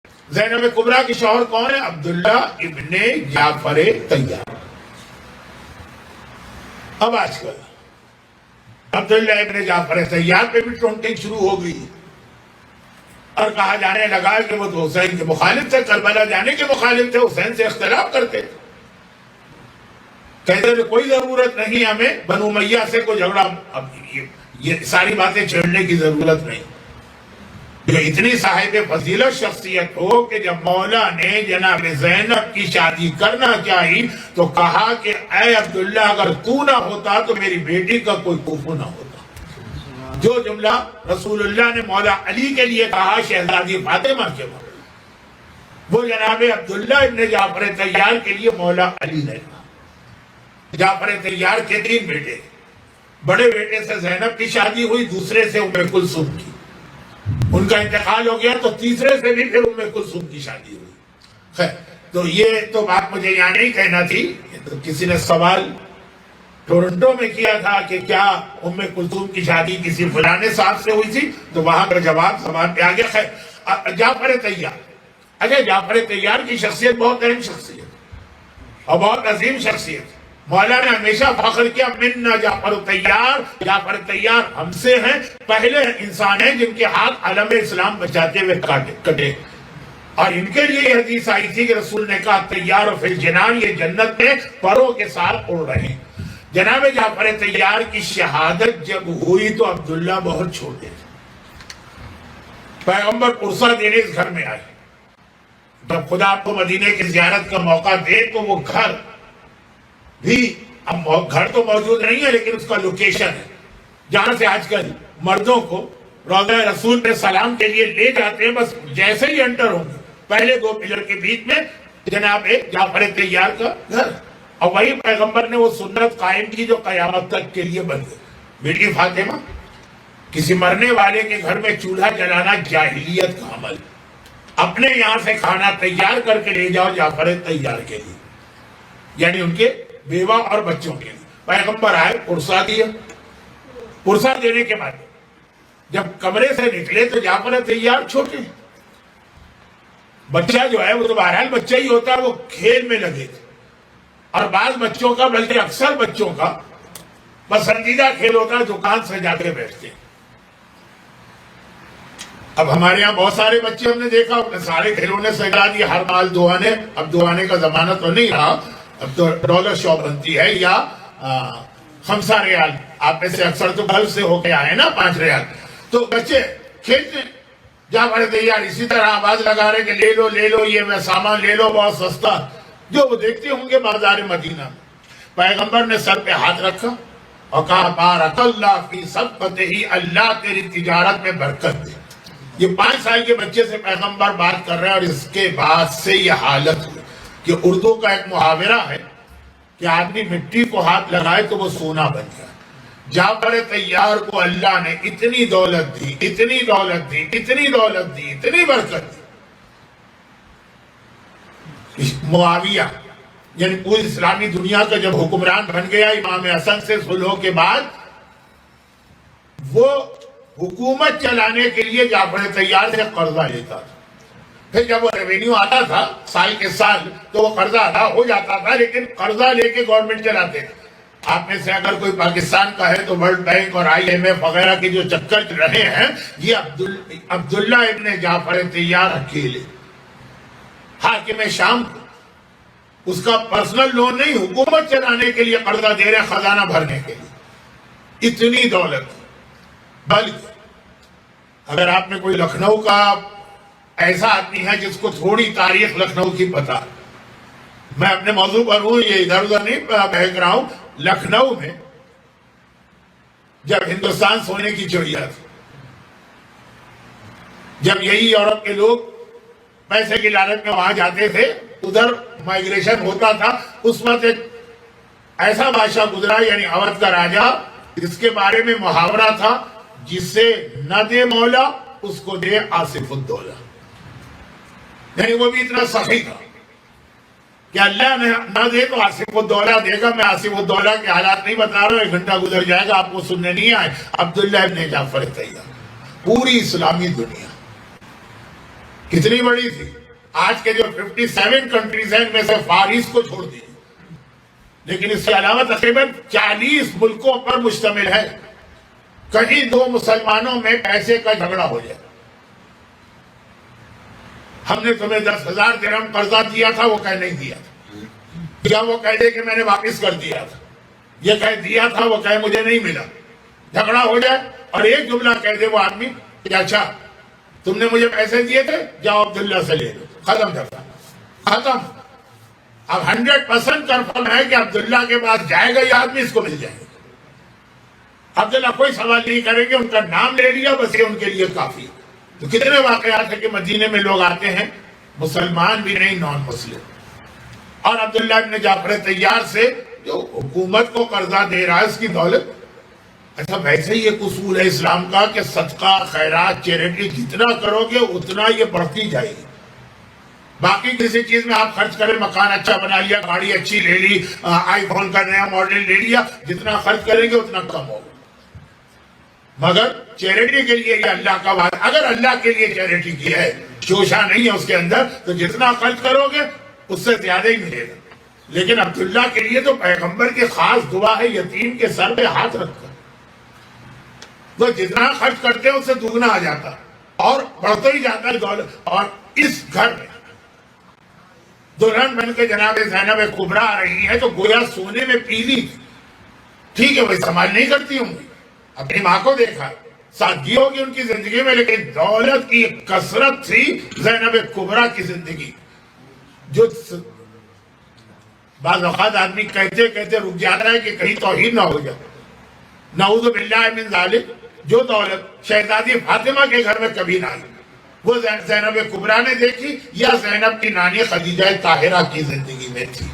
زینب کبریٰ کی شوہر کون ہے؟ عبداللہ ابن جعفر طیار. اب آج کل عبداللہ ابن جعفر طیار پہ بھی ٹونٹنگ شروع ہو گئی اور کہا جانے لگا کہ وہ تو حسین کے مخالف تھے، کربلا جانے کے مخالف تھے، حسین سے اختلاف کرتے تھے. کہتے تھے کوئی ضرورت نہیں ہمیں بنو امیہ سے کوئی جھگڑا، اب یہ ساری باتیں چھیڑنے کی ضرورت نہیں. جو اتنی صاحب فضیلت شخصیت ہو کہ جب مولا نے جناب زینب کی شادی کرنا چاہی تو کہا کہ اے عبداللہ اگر تو نہ ہوتا تو میری بیٹی کا کوئی کوفو نہ ہوتا. جو جملہ رسول اللہ نے مولا علی کے لیے کہا شہزادی فاطمہ کے بعد، وہ جناب عبداللہ ابن جعفر طیار کے لیے مولا علی نے کہا. جعفر طیار کے 3 بیٹے، بڑے بیٹے سے زینب کی شادی ہوئی، دوسرے سے ام کلثوم کی، ان کا انتقال ہو گیا تو تیسرے سے بھی پھر ام کلثوم کی شادی ہوئی. خیر، تو یہ تو بات مجھے یہاں نہیں کہنا تھی. تو کسی نے سوال ٹورنٹو میں کیا تھا کہ کیا ام کلثوم کی شادی کسی فلانے صاحب سے ہوئی تھی، تو وہاں کا جواب زبان پہ آ گیا. خیر، جعفر طیار، اچھا جعفر طیار کی شخصیت بہت اہم شخصیت اور بہت عظیم شخصیت. مولا نے ہمیشہ فخر کیا منا جعفر طیار، جعفر طیار ہم سے ہیں، پہلے انسان ہیں جن کے ہاتھ علم اسلام بچاتے ہوئے کٹے. اور ان کے لیے یہ حدیث آئی تھی کہ رسول نے کہا طیار فی الجنان، یہ جنت میں پروں کے ساتھ اڑ رہے ہیں. جناب جعفر طیار کی شہادت جب ہوئی تو عبداللہ بہت چھوٹے تھے. پیغمبر عرصہ دینے اس گھر میں آئے. جب خدا آپ کو مدینے کی زیارت کا موقع دے تو وہ گھر بھی، اب گھر تو موجود نہیں ہے لیکن اس کا لوکیشن ہے جہاں سے آج کل مردوں کو روضہ رسول پہ سلام کے لیے لے جاتے ہیں. بس جیسے ہی انٹر ہوں گے پہلے 2 پلر کے بیچ میں جناب جعفر طیار کا گھر، اور وہی پیغمبر نے وہ سنت قائم کی جو قیامت تک کے لیے بن گئی. بیٹی فاطمہ، کسی مرنے والے کے گھر میں چولہا جلانا جاہلیت کا عمل، اپنے یہاں سے کھانا تیار کر کے لے جاؤ جعفر طیار کے لیے، یعنی ان کے بیوہ اور بچوں کے لیے. پیغمبر آئے، عرصہ دیا. عرصہ دینے کے بعد جب کمرے سے نکلے تو جعفر طیار چھوٹے، بچہ جو ہے وہ تو بہرحال بچہ ہی ہوتا ہے، وہ کھیل میں لگے تھے. اور بعض بچوں کا، بلکہ اکثر بچوں کا پسندیدہ کھیل ہوتا ہے دکان سجا کے بیٹھتے ہیں. اب ہمارے یہاں بہت سارے بچے ہم نے دیکھا اپنے سارے کھیلوں نے سجا دیے، ہر مال دوانے. اب دوانے کا زمانہ تو نہیں رہا، اب تو ڈالر شاپ بنتی ہے یا 5 ریال. آپ میں سے اکثر تو گھر سے ہو کے آئے نا 5 ریال. تو بچے کھیلتے ہیں. جعفر طیار اسی طرح آواز لگا رہے کہ لے لو لے لو، یہ میں سامان لے لو بہت سستا، جو وہ دیکھتے ہوں گے بازار مدینہ. پیغمبر نے سر پہ ہاتھ رکھا اور کہا بارک اللہ فی صدقتہ، اللہ تیری تجارت میں برکت دے. یہ 5 سال کے بچے سے پیغمبر بات کر رہے ہیں. اور اس کے بعد سے یہ حالت ہوئی کہ اردو کا ایک محاورہ ہے کہ آدمی مٹی کو ہاتھ لگائے تو وہ سونا بن جائے. جعفر طیار کو اللہ نے اتنی دولت دی، اتنی دولت دی، اتنی دولت دی، اتنی برکت دی. معاویہ یعنی پوری اسلامی دنیا کا جب حکمران بن گیا امام حسن سے صلح کے بعد، وہ حکومت چلانے کے لیے جعفر طیار سے قرضہ لیتا تھا. پھر جب وہ ریونیو آتا تھا سال کے سال تو وہ قرضہ ادا ہو جاتا تھا، لیکن قرضہ لے کے گورنمنٹ چلاتے تھے. آپ میں سے اگر کوئی پاکستان کا ہے تو ورلڈ بینک اور IMF وغیرہ کے جو چکر رہے ہیں، یہ عبداللہ ابن جعفر طیار اکیلے حاکم شام کو اس کا پرسنل لون نہیں، حکومت چلانے کے لیے قرضہ دے رہے، خزانہ بھرنے کے لیے. اتنی دولت. بلکہ اگر آپ میں کوئی لکھنؤ کا ایسا آدمی ہے جس کو تھوڑی تاریخ لکھنؤ کی پتا، میں اپنے موضوع پر ہوں، یہ ادھر ادھر نہیں بہک رہا ہوں. لکھنؤ میں جب ہندوستان سونے کی چڑیا تھی، جب یہی یورپ کے لوگ پیسے کی لالچ میں وہاں جاتے تھے، ادھر مائیگریشن ہوتا تھا، اس وقت ایک ایسا بادشاہ گزرا یعنی اودھ کا راجہ، جس کے بارے میں محاورہ تھا جسے نہ دے مولا اس کو دے آصف الدولہ. یعنی وہ بھی اتنا سخی تھا کہ اللہ نے نہ دے تو آصف الدولہ دے گا. میں آصف الدولہ کے حالات نہیں بتا رہا ہوں، 1 گھنٹہ گزر جائے گا آپ کو سننے نہیں آئے. عبداللہ ابن جعفر طیار، پوری اسلامی دنیا کتنی بڑی تھی. آج کے جو 57 کنٹریز ہیں ان میں سے فارس کو چھوڑ دیجیے، لیکن اس کے علاوہ تقریباً 40 ملکوں پر مشتمل ہے. کہیں دو مسلمانوں میں پیسے کا جھگڑا ہو جائے، ہم نے تمہیں 10,000 درہم قرضہ دیا تھا، وہ کہہ نہیں دیا تھا، یا وہ کہہ دے کہ میں نے واپس کر دیا تھا، یہ کہہ دیا تھا، وہ کہے مجھے نہیں ملا. جھگڑا ہو جائے اور ایک جملہ کہہ دے وہ آدمی کہ اچھا تم نے مجھے پیسے دیے تھے، جاؤ عبداللہ سے لے لو، ختم جھگڑا، ختم. اب 100% کنفرم ہے کہ عبداللہ کے پاس جائے گا یہ آدمی، اس کو مل جائے گا. عبداللہ کوئی سوال نہیں کریں گے، ان کا نام لے لیا بس، یہ ان کے لیے کافی. تو کتنے واقعات ہیں کہ مدینے میں لوگ آتے ہیں مسلمان بھی نہیں، نان مسلم، اور عبداللہ ابن جعفر طیار سے جو حکومت کو قرضہ دے رہا ہے اس کی دولت. اچھا ویسے ہی ایک اصول ہے اسلام کا کہ صدقہ خیرات چیریٹی جتنا کرو گے اتنا یہ بڑھتی جائے گی. باقی کسی چیز میں آپ خرچ کریں، مکان اچھا بنا لیا، گاڑی اچھی لے لی، آئی فون کا نیا ماڈل لے لیا، جتنا خرچ کریں گے اتنا کم ہوگا. مگر چیریٹی کے لیے یہ اللہ کا وعدہ، اگر اللہ کے لیے چیریٹی کی ہے، شوشہ نہیں ہے اس کے اندر، تو جتنا خرچ کرو گے اس سے زیادہ ہی ملے گا. لیکن عبداللہ کے لیے تو پیغمبر کی خاص دعا ہے یتیم کے سر پہ ہاتھ رکھ کر، وہ جتنا خرچ کرتے ہیں اس سے دگنا آ جاتا اور بڑھتا ہی جاتا ہے دولت. اور اس گھر میں دلہن بن کے جناب زینب کبریٰ آ رہی ہے تو گویا سونے میں پیلی تھی. ٹھیک ہے وہ استعمال نہیں کرتی ہوں گی، اپنی ماں کو دیکھا، سادگی ہوگی ان کی زندگی میں، لیکن دولت کی کثرت تھی زینب کبریٰ کی زندگی. جو بعض اوقات آدمی کہتے کہتے رک جاتا ہے کہ کہیں توہین نہ ہو جائے، نعوذ باللہ من ذالک. جو دولت شہزادی فاطمہ کے گھر میں کبھی نہ آئی وہ زینب کبریٰ نے دیکھی، یا زینب کی نانی خدیجہ طاہرہ کی زندگی میں تھی.